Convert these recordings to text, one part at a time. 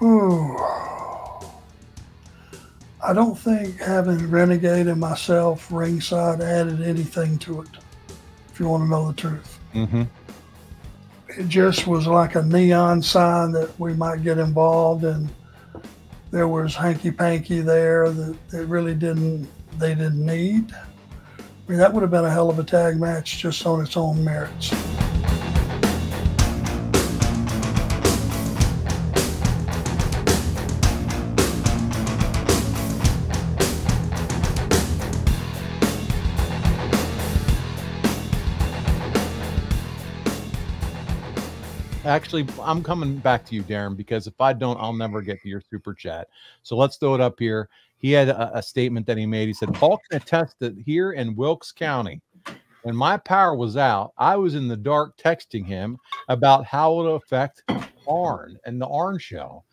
Ooh, I don't think having Renegade and myself ringside added anything to it, if you want to know the truth. Mm-hmm. It just was like a neon sign that we might get involved, and there was hanky panky there that they didn't need. I mean, that would have been a hell of a tag match just on its own merits. Actually, I'm coming back to you, Darren, because if I don't, I'll never get to your super chat. So let's throw it up here. He had a statement that he made. He said, Paul can attest that here in Wilkes County, when my power was out, I was in the dark texting him about how it would affect Arn and the Arn show.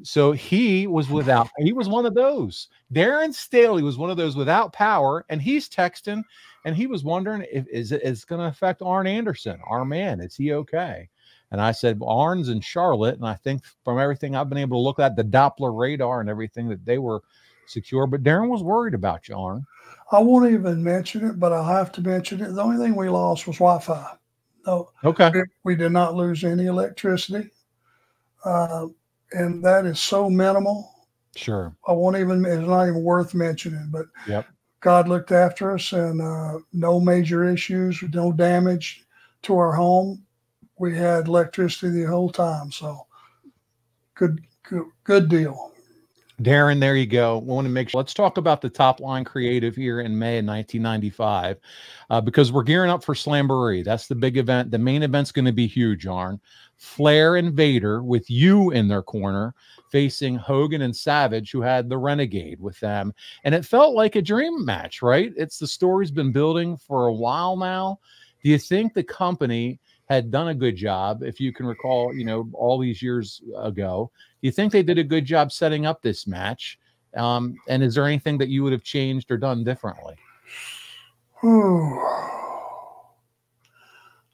So he was one of those. Darren Staley was one of those without power, and he's texting, and he was wondering if it's going to affect Arn Anderson, our man. Is he okay? And I said, well, Arn's in Charlotte, and I think from everything I've been able to look at, the Doppler radar and everything, that they were secure. But Darren was worried about you, Arn. I won't even mention it, but I'll have to mention it. The only thing we lost was Wi-Fi. No, Okay. we did not lose any electricity, and that is so minimal. Sure. I won't even. It's not even worth mentioning. But Yep. God looked after us, and no major issues, no damage to our home. We had electricity the whole time, so good deal. Darren, there you go. We want to make sure. Let's talk about the top line creative here in May of 1995, because we're gearing up for Slamboree. That's the big event. The main event's going to be huge, Arn. Flair and Vader with you in their corner, facing Hogan and Savage, who had the Renegade with them. And it felt like a dream match, right? It's the story's been building for a while now. Do you think the company had done a good job, if you can recall, all these years ago? Do you think they did a good job setting up this match? And is there anything that you would have changed or done differently?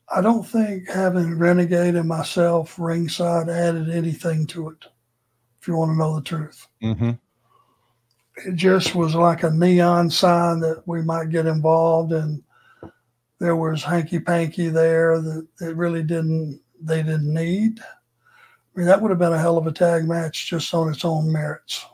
I don't think having Renegade and myself ringside added anything to it, if you want to know the truth. Mm-hmm. It just was like a neon sign that we might get involved, and there was hanky panky there that they didn't need. I mean, that would have been a hell of a tag match just on its own merits.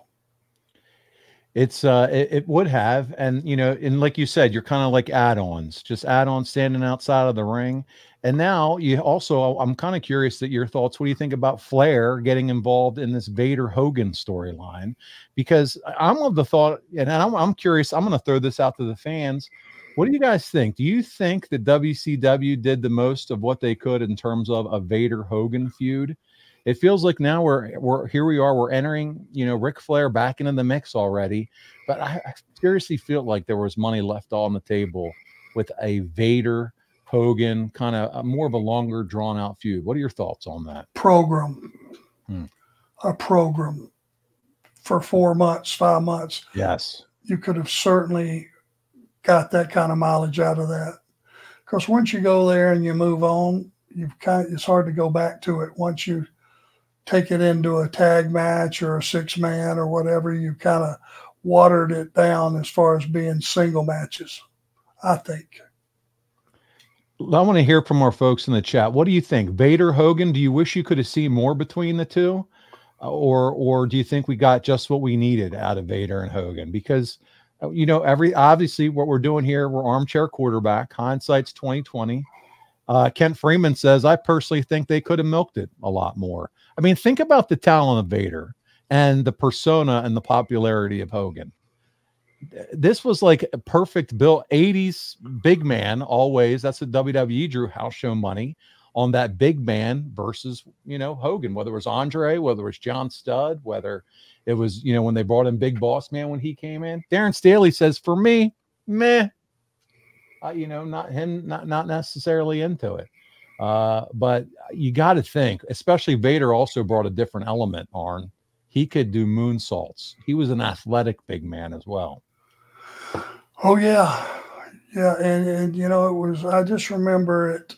It would have, and and like you said, you're kind of like add-ons, just add-ons standing outside of the ring. And now I'm kind of curious that your thoughts. What do you think about Flair getting involved in this Vader Hogan storyline? Because I'm of the thought, and I'm curious. I'm going to throw this out to the fans. What do you guys think? Do you think that WCW did the most of what they could in terms of a Vader Hogan feud? It feels like now we're here. We're entering, Ric Flair back into the mix already. But I seriously feel like there was money left on the table with a Vader Hogan kind of more of a longer drawn out feud. What are your thoughts on that? A program for 4 months, 5 months. Yes, you could have certainly got that kind of mileage out of that. Because once you go there and you move on, it's hard to go back to it. Once you take it into a tag match or a 6-man or whatever, you kind of watered it down as far as being single matches, I think. I want to hear from our folks in the chat. What do you think? Vader, Hogan, do you wish you could have seen more between the two? Or do you think we got just what we needed out of Vader and Hogan? Because, obviously what we're doing here, we're armchair quarterback. Hindsight's 2020. Kent Freeman says, I personally think they could have milked it a lot more. I mean, think about the talent of Vader and the persona and the popularity of Hogan. This was like a perfect built 80s big man always. That's what WWE drew house show money on, that big man versus, Hogan, whether it was Andre, whether it was John Studd, whether it was, when they brought in Big Boss Man when he came in. Darren Staley says, for me, meh. Not him, not necessarily into it. But you got to think, especially Vader also brought a different element, Arn. He could do moonsaults. He was an athletic big man as well. Oh, yeah. Yeah. And it was, I just remember it,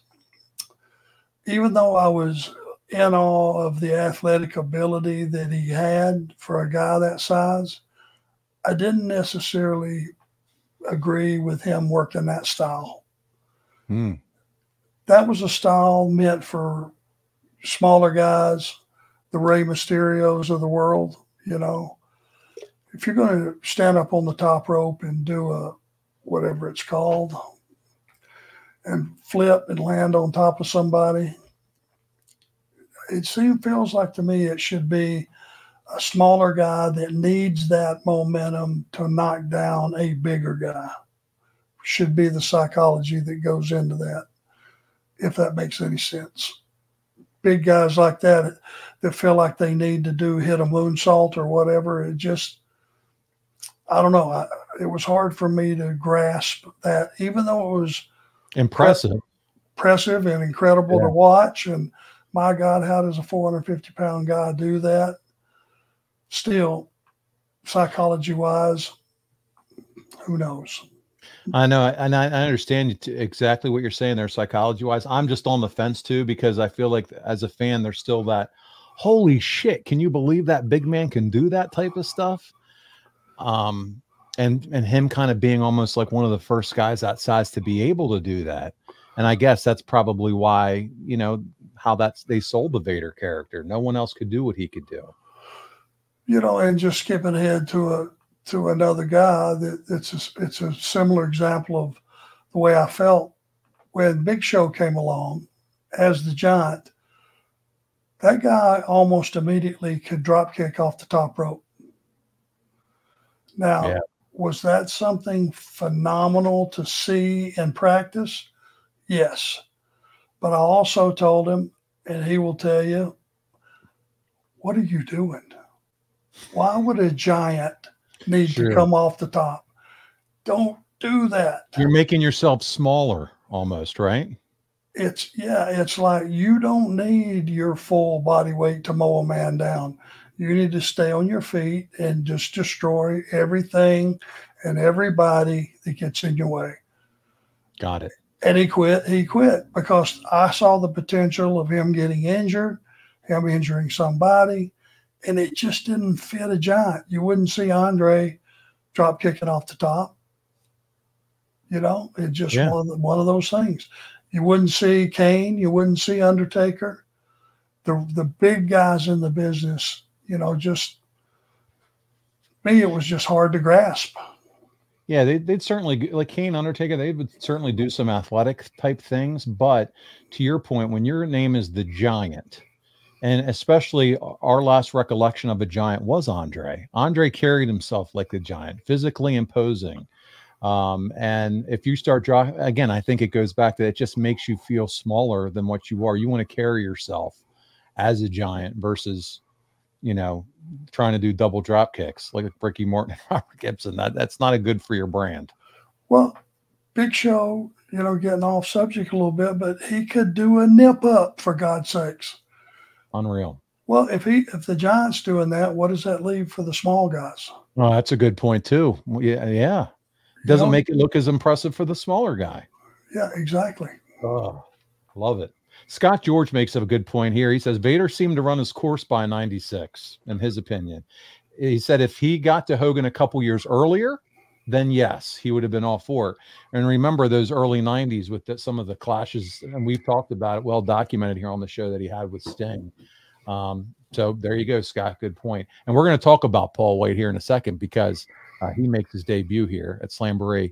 even though I was in awe of the athletic ability that he had for a guy that size. I didn't necessarily agree with him working that style. Hmm. That was a style meant for smaller guys, the Rey Mysterios of the world. You know, if you're going to stand up on the top rope and do a whatever it's called and flip and land on top of somebody, feels like to me it should be a smaller guy that needs that momentum to knock down a bigger guy. Should be the psychology that goes into that, if that makes any sense. Big guys like that feel like they need to hit a moonsault or whatever. It just, I don't know. It was hard for me to grasp that, even though it was impressive and incredible to watch. And my God, how does a 450-pound guy do that? Still, psychology-wise, who knows? I know, and I understand exactly what you're saying there, psychology-wise. I'm just on the fence too, because I feel like as a fan, there's still that, holy shit, can you believe that big man can do that type of stuff? And him kind of being almost like one of the first guys that size to be able to do that. And I guess that's probably why, you know, how they sold the Vader character. No one else could do what he could do. You know, and just skipping ahead to another guy, it's a similar example of the way I felt when Big Show came along as the Giant. That guy almost immediately could drop kick off the top rope. Now, was that something phenomenal to see in practice? Yes. But I also told him, and he will tell you, what are you doing? Why would a giant need to come off the top? Don't do that. You're making yourself smaller almost, right? It's like you don't need your full body weight to mow a man down. You need to stay on your feet and just destroy everything and everybody that gets in your way. Got it. And he quit because I saw the potential of him getting injured, him injuring somebody, and it just didn't fit a giant. You wouldn't see Andre drop kicking off the top. You know, it's just one of those things. You wouldn't see Kane. You wouldn't see Undertaker. The big guys in the business, you know, just me, it was just hard to grasp. Yeah, they'd certainly, like Kane, Undertaker, they would certainly do some athletic type things. But to your point, when your name is the Giant, and especially our last recollection of a giant was Andre. Andre carried himself like the Giant, physically imposing. And if you start drawing, again, I think it goes back to it just makes you feel smaller than what you are. You want to carry yourself as a giant versus, you know, trying to do double drop kicks like Ricky Morton and Robert Gibson. That's not a good for your brand. Well, Big Show, you know, getting off subject a little bit, but he could do a nip up, for God's sakes. Unreal. Well, if the Giant's doing that, what does that leave for the small guys? Oh, that's a good point too. Yeah. Doesn't make it look as impressive for the smaller guy. Yeah, exactly. Oh, love it. Scott George makes a good point here. He says Vader seemed to run his course by 96, in his opinion. He said if he got to Hogan a couple years earlier, then yes, he would have been all for it. And remember those early 90s with some of the clashes, and we've talked about it, well documented here on the show that he had with Sting. So there you go, Scott. Good point. And we're going to talk about Paul White here in a second because he makes his debut here at Slamboree